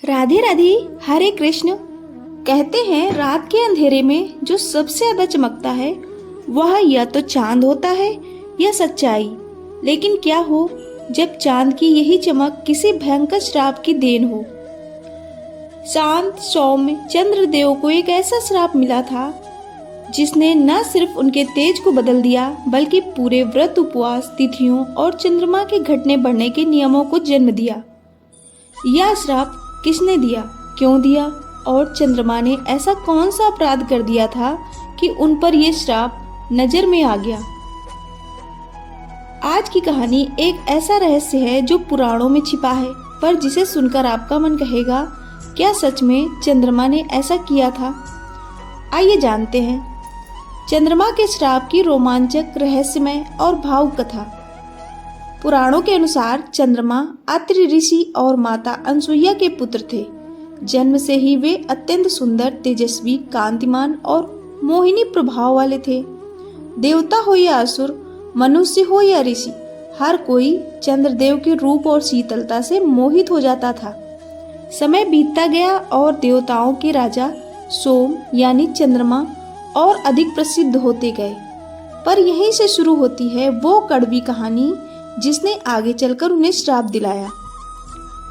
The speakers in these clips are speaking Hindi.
राधे राधे। हरे कृष्ण। कहते हैं रात के अंधेरे में जो सबसे ज्यादा चमकता है वह या तो चांद होता है या सच्चाई। लेकिन क्या हो जब चांद की यही चमक किसी भयंकर श्राप की देन हो। शांत सौम्य चंद्रदेव को एक ऐसा श्राप मिला था जिसने न सिर्फ उनके तेज को बदल दिया बल्कि पूरे व्रत उपवास तिथियों और चंद्रमा के घटने बढ़ने के नियमों को जन्म दिया। यह श्राप किसने दिया, क्यों दिया और चंद्रमा ने ऐसा कौन सा अपराध कर दिया था कि उन पर यह श्राप नजर में आ गया। आज की कहानी एक ऐसा रहस्य है जो पुराणों में छिपा है, पर जिसे सुनकर आपका मन कहेगा क्या सच में चंद्रमा ने ऐसा किया था। आइए जानते हैं चंद्रमा के श्राप की रोमांचक रहस्यमय और भावुक कथा। पुराणों के अनुसार चंद्रमा अत्रि ऋषि और माता अनसुईया के पुत्र थे। जन्म से ही वे अत्यंत सुंदर, तेजस्वी, कांतिमान और मोहिनी प्रभाव वाले थे। देवता हो या असुर, मनुष्य हो या ऋषि, हर कोई चंद्रदेव के रूप और शीतलता से मोहित हो जाता था। समय बीतता गया और देवताओं के राजा सोम यानी चंद्रमा और अधिक प्रसिद्ध होते गए। पर यहीं से शुरू होती है वो कड़वी कहानी जिसने आगे चलकर उन्हें श्राप दिलाया।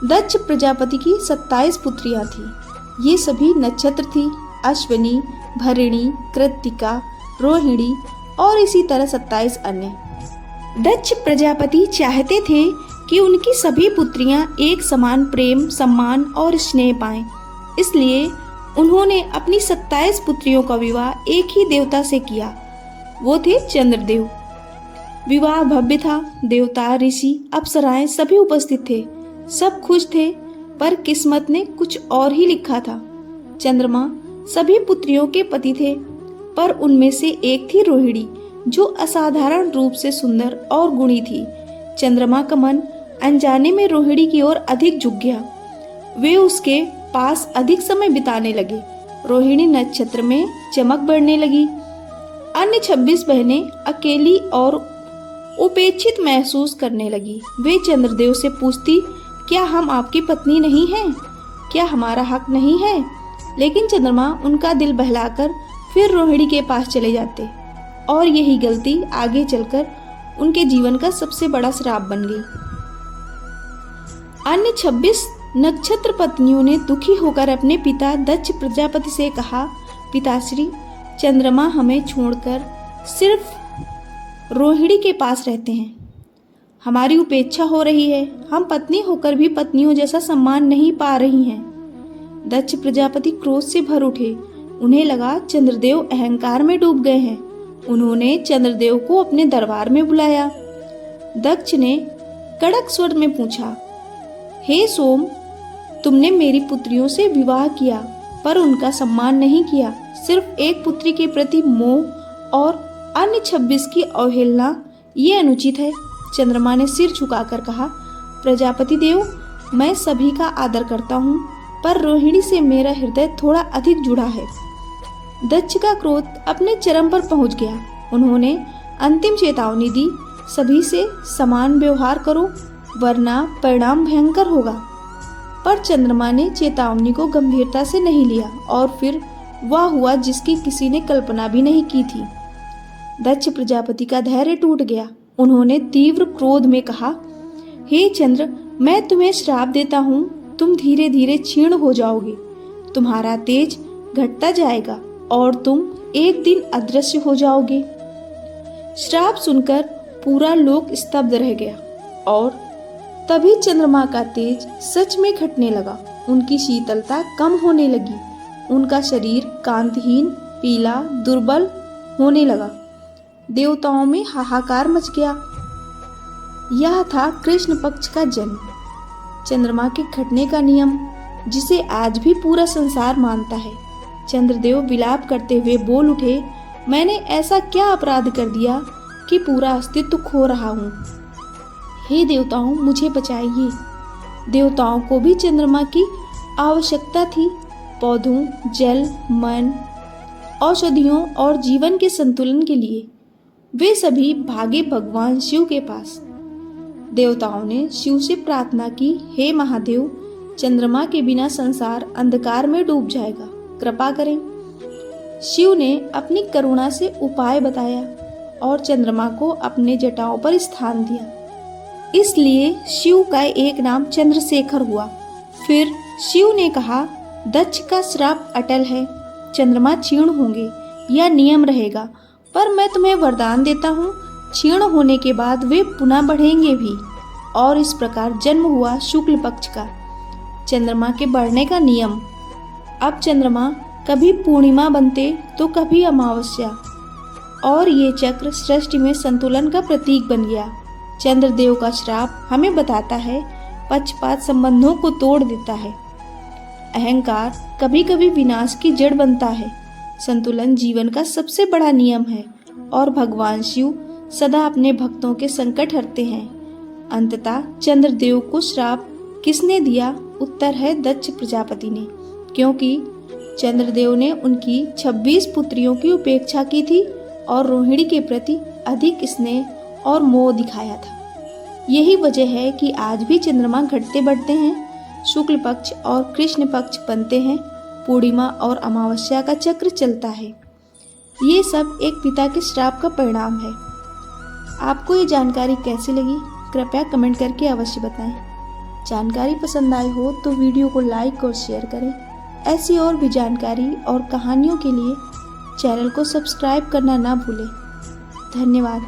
दक्ष प्रजापति की 27 पुत्रियां थी। ये सभी नक्षत्र थी, अश्विनी, भरिणी, कृत्तिका, रोहिणी और इसी तरह 27 अन्य। दक्ष प्रजापति चाहते थे कि उनकी सभी पुत्रियां एक समान प्रेम, सम्मान और स्नेह पाएं। इसलिए उन्होंने अपनी 27 पुत्रियों का विवाह एक ही देवता से किया, वो थे चंद्रदेव। विवाह भव्य था। देवता, ऋषि, अप्सराएं सभी उपस्थित थे। सब खुश थे, पर किस्मत ने कुछ और ही लिखा था। चंद्रमा सभी पुत्रियों के पति थे, पर उनमें से एक थी रोहिणी जो असाधारण रूप से सुंदर और गुणी थी। चंद्रमा का मन अनजाने में रोहिणी की ओर अधिक झुक गया। वे उसके पास अधिक समय बिताने लगे। रोहिणी नक्षत्र में चमक बढ़ने लगी। अन्य 26 बहनें अकेली और उपेक्षित महसूस करने लगी। वे चंद्रदेव से पूछती, क्या हम आपकी पत्नी नहीं हैं? क्या हमारा हक नहीं है? लेकिन चंद्रमा उनका दिल बहलाकर फिर रोहिणी के पास चले जाते और यही गलती आगे चलकर उनके जीवन का सबसे बड़ा श्राप बन गई। अन्य 26 नक्षत्र पत्नियों ने दुखी होकर अपने पिता दक्ष प्रजापति से कहा, पिताश्री, चंद्रमा हमें छोड़कर सिर्फ रोहिणी के पास रहते हैं। हमारी उपेक्षा हो रही है। हम पत्नी होकर भी पत्नियों जैसा सम्मान नहीं पा रही हैं। दक्ष प्रजापति क्रोध से भर उठे। उन्हें लगा चंद्रदेव अहंकार में डूब गए हैं। उन्होंने चंद्रदेव को अपने दरबार में बुलाया। दक्ष ने कड़क स्वर में पूछा, हे सोम, तुमने मेरी पुत्रियों से विवाह किया पर उनका सम्मान नहीं किया। सिर्फ एक पुत्री के प्रति मोह और अन्य 26 की अवहेलना, ये अनुचित है। चंद्रमा ने सिर झुकाकर कहा, प्रजापति देव, मैं सभी का आदर करता हूँ, पर रोहिणी से मेरा हृदय थोड़ा अधिक जुड़ा है। दक्ष का क्रोध अपने चरम पर पहुँच गया। उन्होंने अंतिम चेतावनी दी, सभी से समान व्यवहार करो वरना परिणाम भयंकर होगा। पर चंद्रमा ने चेतावनी को गंभीरता से नहीं लिया और फिर वह हुआ जिसकी किसी ने कल्पना भी नहीं की थी। दक्ष प्रजापति का धैर्य टूट गया। उन्होंने तीव्र क्रोध में कहा, हे चंद्र, मैं तुम्हें श्राप देता हूँ। तुम धीरे धीरे क्षीण हो जाओगे। तुम्हारा तेज घटता जाएगा और तुम एक दिन अदृश्य हो जाओगे। श्राप सुनकर पूरा लोक स्तब्ध रह गया और तभी चंद्रमा का तेज सच में घटने लगा। उनकी शीतलता कम होने लगी। उनका शरीर कांतिहीन, पीला, दुर्बल होने लगा। देवताओं में हाहाकार मच गया। यह था कृष्ण पक्ष का जन्म, चंद्रमा के घटने का नियम, जिसे आज भी पूरा संसार मानता है। चंद्रदेव विलाप करते हुए बोल उठे, मैंने ऐसा क्या अपराध कर दिया कि पूरा अस्तित्व खो रहा हूँ। हे देवताओं, मुझे बचाइए। देवताओं को भी चंद्रमा की आवश्यकता थी। पौधों, जल, मन, औषधियों और जीवन के संतुलन के लिए वे सभी भागे भगवान शिव के पास। देवताओं ने शिव से प्रार्थना की, हे महादेव, चंद्रमा के बिना संसार अंधकार में डूब जाएगा, कृपा करें। शिव ने अपनी करुणा से उपाय बताया और चंद्रमा को अपने जटाओं पर स्थान दिया। इसलिए शिव का एक नाम चंद्रशेखर हुआ। फिर शिव ने कहा, दक्ष का श्राप अटल है, चंद्रमा क्षीण होंगे, यह नियम रहेगा, पर मैं तुम्हें वरदान देता हूँ, क्षीण होने के बाद वे पुनः बढ़ेंगे भी। और इस प्रकार जन्म हुआ शुक्ल पक्ष का, चंद्रमा के बढ़ने का नियम। अब चंद्रमा कभी पूर्णिमा बनते तो कभी अमावस्या, और ये चक्र सृष्टि में संतुलन का प्रतीक बन गया। चंद्रदेव का श्राप हमें बताता है, पक्षपात संबंधों को तोड़ देता है। अहंकार कभी कभी विनाश की जड़ बनता है। संतुलन जीवन का सबसे बड़ा नियम है और भगवान शिव सदा अपने भक्तों के संकट हरते हैं। अंततः चंद्रदेव को श्राप किसने दिया? उत्तर है दक्ष प्रजापति ने, क्योंकि चंद्रदेव ने उनकी 26 पुत्रियों की उपेक्षा की थी और रोहिणी के प्रति अधिक स्नेह और मोह दिखाया था। यही वजह है कि आज भी चंद्रमा घटते बढ़ते हैं, शुक्ल पक्ष और कृष्ण पक्ष बनते हैं, पूर्णिमा और अमावस्या का चक्र चलता है। ये सब एक पिता के श्राप का परिणाम है। आपको ये जानकारी कैसी लगी? कृपया कमेंट करके अवश्य बताएं। जानकारी पसंद आई हो तो वीडियो को लाइक और शेयर करें। ऐसी और भी जानकारी और कहानियों के लिए चैनल को सब्सक्राइब करना ना भूलें। धन्यवाद।